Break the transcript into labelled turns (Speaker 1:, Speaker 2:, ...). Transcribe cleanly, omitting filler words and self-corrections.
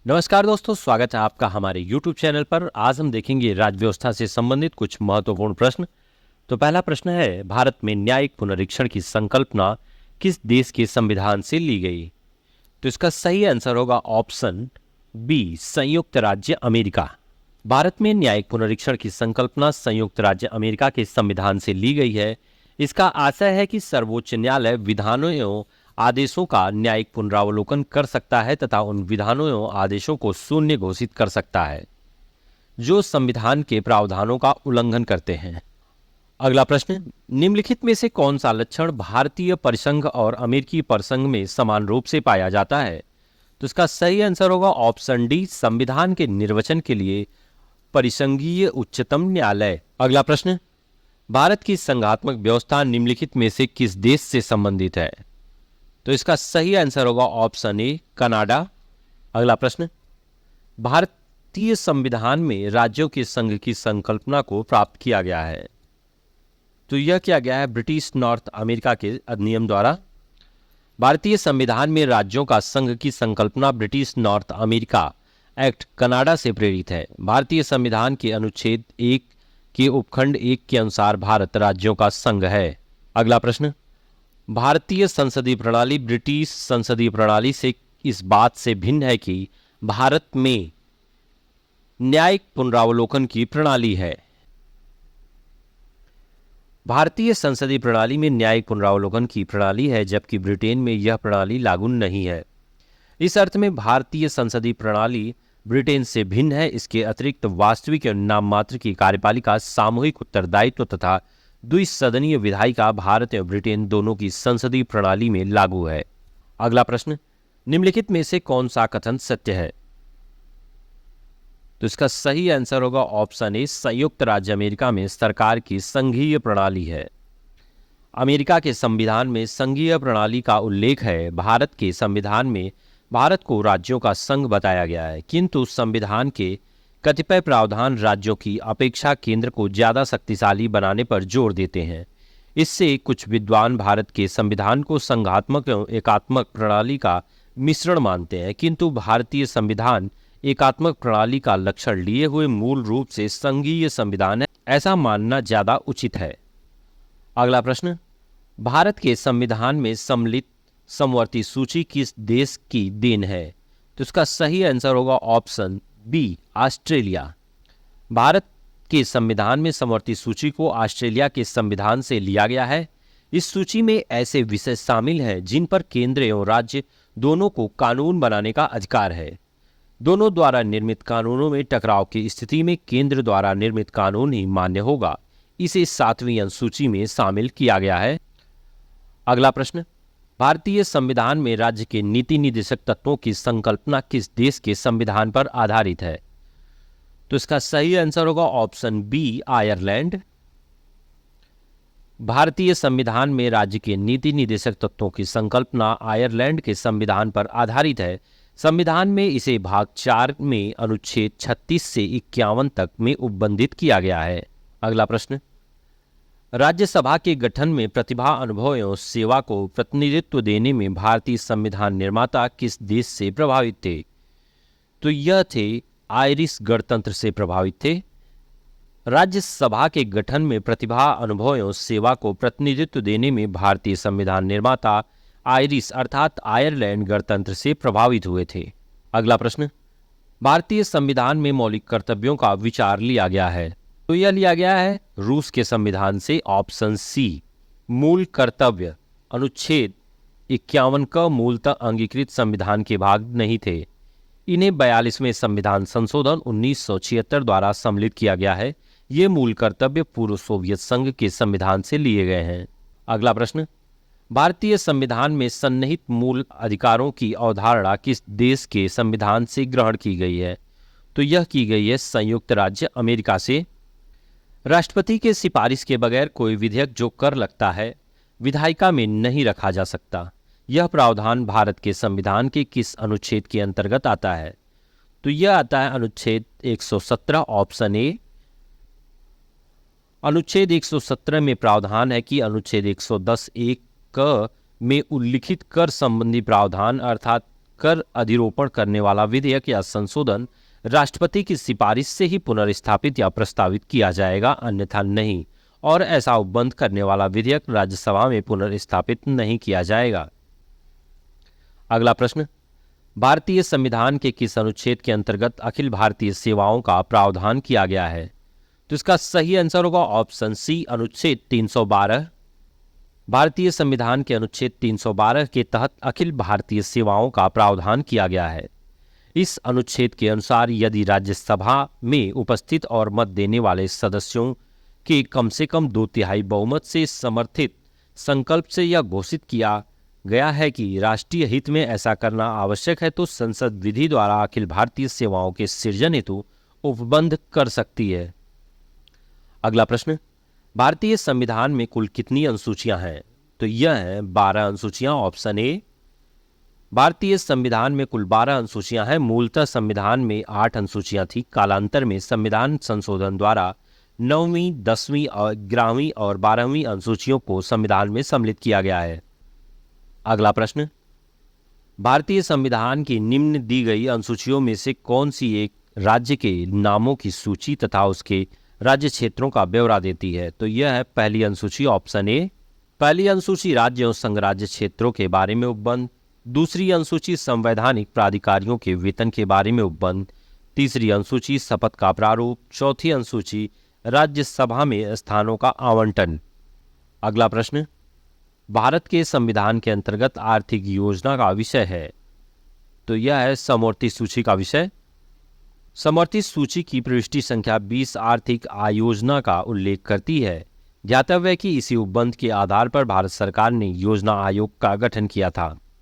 Speaker 1: नमस्कार दोस्तों, स्वागत है आपका हमारे YouTube चैनल पर। आज हम देखेंगे राज्य व्यवस्था से संबंधित कुछ महत्वपूर्ण प्रश्न। तो पहला प्रश्न है, भारत में न्यायिक पुनरीक्षण की संकल्पना किस देश के संविधान से ली गई? तो इसका सही आंसर होगा ऑप्शन बी, संयुक्त राज्य अमेरिका। भारत में न्यायिक पुनरीक्षण की संकल्पना संयुक्त राज्य अमेरिका के संविधान से ली गई है। इसका आशय है कि सर्वोच्च न्यायालय विधानों एवं आदेशों का न्यायिक पुनरावलोकन कर सकता है तथा उन विधानों एवं आदेशों को शून्य घोषित कर सकता है जो संविधान के प्रावधानों का उल्लंघन करते हैं। अगला प्रश्न, निम्नलिखित में से कौन सा लक्षण भारतीय परिसंघ और अमेरिकी परिसंघ में समान रूप से पाया जाता है? तो इसका सही आंसर होगा ऑप्शन डी, संविधान के निर्वचन के लिए परिसंघीय उच्चतम न्यायालय। अगला प्रश्न, भारत की संघात्मक व्यवस्था निम्नलिखित में से किस देश से संबंधित है? तो इसका सही आंसर होगा ऑप्शन ए, कनाडा। अगला प्रश्न, भारतीय संविधान में राज्यों के संघ की संकल्पना को प्राप्त किया गया है। तो यह किया गया है ब्रिटिश नॉर्थ अमेरिका के अधिनियम द्वारा। भारतीय संविधान में राज्यों का संघ की संकल्पना British north America act Canada से प्रेरित है। भारतीय संविधान के अनुच्छेद 1 के उपखंड 1 के अनुसार भारत राज्यों का संघ है। अगला प्रश्न, भारतीय संसदीय प्रणाली ब्रिटिश संसदीय प्रणाली से इस बात से भिन्न है कि भारत में न्यायिक पुनरावलोकन की प्रणाली है। भारतीय संसदीय प्रणाली में न्यायिक पुनरावलोकन की प्रणाली है, जबकि ब्रिटेन में यह प्रणाली लागू नहीं है। इस अर्थ में भारतीय संसदीय प्रणाली ब्रिटेन से भिन्न है। इसके अतिरिक्त वास्तविक और नाम मात्र की कार्यपालिका, सामूहिक उत्तरदायित्व तथा द्विसदनीय विधायिका भारत और ब्रिटेन दोनों की संसदीय प्रणाली में लागू है। अगला प्रश्न, निम्नलिखित में से कौन सा कथन सत्य है? तो इसका सही आंसर होगा ऑप्शन ए, संयुक्त राज्य अमेरिका में सरकार की संघीय प्रणाली है। अमेरिका के संविधान में संघीय प्रणाली का उल्लेख है। भारत के संविधान में भारत को राज्यों का संघ बताया गया है, किंतु संविधान के कतिपय प्रावधान राज्यों की अपेक्षा केंद्र को ज्यादा शक्तिशाली बनाने पर जोर देते हैं। इससे कुछ विद्वान भारत के संविधान को संघात्मक एवं एकात्मक प्रणाली का मिश्रण मानते हैं, किंतु भारतीय संविधान एकात्मक प्रणाली का लक्षण लिए हुए मूल रूप से संघीय संविधान है, ऐसा मानना ज्यादा उचित है। अगला प्रश्न, भारत के संविधान में सम्मिलित समवर्ती सूची किस देश की देन है? तो इसका सही आंसर होगा ऑप्शन बी, ऑस्ट्रेलिया। भारत के संविधान में समवर्ती सूची को ऑस्ट्रेलिया के संविधान से लिया गया है। इस सूची में ऐसे विषय शामिल हैं जिन पर केंद्र एवं राज्य दोनों को कानून बनाने का अधिकार है। दोनों द्वारा निर्मित कानूनों में टकराव की स्थिति में केंद्र द्वारा निर्मित कानून ही मान्य होगा। इसे 7वीं अनुसूची में शामिल किया गया है। अगला प्रश्न, भारतीय संविधान में राज्य के नीति निर्देशक तत्वों की संकल्पना किस देश के संविधान पर आधारित है? तो इसका सही आंसर होगा ऑप्शन बी, आयरलैंड। भारतीय संविधान में राज्य के नीति निर्देशक तत्वों की संकल्पना आयरलैंड के संविधान पर आधारित है। संविधान में इसे भाग 4 में अनुच्छेद 36 से 51 तक में उपबंधित किया गया है। अगला प्रश्न, राज्यसभा के गठन में प्रतिभा, अनुभव एवं सेवा को प्रतिनिधित्व देने में भारतीय संविधान निर्माता किस देश से प्रभावित थे? तो यह थे आयरिश गणतंत्र से प्रभावित थे। राज्यसभा के गठन में प्रतिभा, अनुभव एवं सेवा को प्रतिनिधित्व देने में भारतीय संविधान निर्माता आयरिश अर्थात आयरलैंड गणतंत्र से प्रभावित हुए थे। अगला प्रश्न, भारतीय संविधान में मौलिक कर्तव्यों का विचार लिया गया है। तो यह लिया गया है रूस के संविधान से, ऑप्शन सी। मूल कर्तव्य अनुच्छेद 51 का मूलतः अंगीकृत संविधान के भाग नहीं थे। इन्हें 42वें संविधान संशोधन 1976 द्वारा सम्मिलित किया गया है। ये मूल कर्तव्य पूर्व सोवियत संघ के संविधान से लिए गए हैं। अगला प्रश्न, भारतीय संविधान में सन्निहित मूल अधिकारों की अवधारणा किस देश के संविधान से ग्रहण की गई है? तो यह की गई है संयुक्त राज्य अमेरिका से। राष्ट्रपति के सिफारिश के बगैर कोई विधेयक जो कर लगता है विधायिका में नहीं रखा जा सकता। यह प्रावधान भारत के संविधान के किस अनुच्छेद के अंतर्गत आता है? तो यह आता है अनुच्छेद 117, ऑप्शन ए। अनुच्छेद 117 में प्रावधान है कि अनुच्छेद 110(1) क में उल्लिखित कर संबंधी प्रावधान अर्थात कर अधिरोपण करने वाला विधेयक या संशोधन राष्ट्रपति की सिफारिश से ही पुनर्स्थापित या प्रस्तावित किया जाएगा, अन्यथा नहीं। और ऐसा उपबंध करने वाला विधेयक राज्यसभा में पुनर्स्थापित नहीं किया जाएगा। अगला प्रश्न, भारतीय संविधान के किस अनुच्छेद के अंतर्गत अखिल भारतीय सेवाओं का प्रावधान किया गया है? तो इसका सही आंसर होगा ऑप्शन सी, अनुच्छेद 312। भारतीय संविधान के अनुच्छेद 312 के तहत अखिल भारतीय सेवाओं का प्रावधान किया गया है। इस अनुच्छेद के अनुसार यदि राज्यसभा में उपस्थित और मत देने वाले सदस्यों के कम से कम 2/3 बहुमत से समर्थित संकल्प से यह घोषित किया गया है कि राष्ट्रीय हित में ऐसा करना आवश्यक है, तो संसद विधि द्वारा अखिल भारतीय सेवाओं के सृजन हेतु उपबंध कर सकती है। अगला प्रश्न, भारतीय संविधान में कुल कितनी अनुसूचियां हैं? तो यह है 12 अनुसूचियां, ऑप्शन ए। भारतीय संविधान में कुल 12 अनुसूचियां हैं। मूलतः संविधान में 8 अनुसूचियां थी। कालांतर में संविधान संशोधन द्वारा 9वीं, 10वीं और 11वीं और 12वीं अनुसूचियों को संविधान में सम्मिलित किया गया है। अगला प्रश्न, भारतीय संविधान की निम्न दी गई अनुसूचियों में से कौन सी एक राज्य के नामों की सूची तथा उसके राज्य क्षेत्रों का ब्यौरा देती है? तो यह है पहली अनुसूची, ऑप्शन ए। पहली अनुसूची राज्य और संघ राज्य क्षेत्रों के बारे में उपबंध। दूसरी अनुसूची संवैधानिक प्राधिकारियों के वेतन के बारे में उपबंध। तीसरी अनुसूची शपथ का प्रारूप। चौथी अनुसूची राज्यसभा में स्थानों का आवंटन। अगला प्रश्न, भारत के संविधान के अंतर्गत आर्थिक योजना का विषय है? तो यह है समवर्ती सूची का विषय। समवर्ती सूची की प्रविष्टि संख्या 20 आर्थिक आयोजना का उल्लेख करती है। ज्ञातव्य है कि इसी उपबंध के आधार पर भारत सरकार ने योजना आयोग का गठन किया था।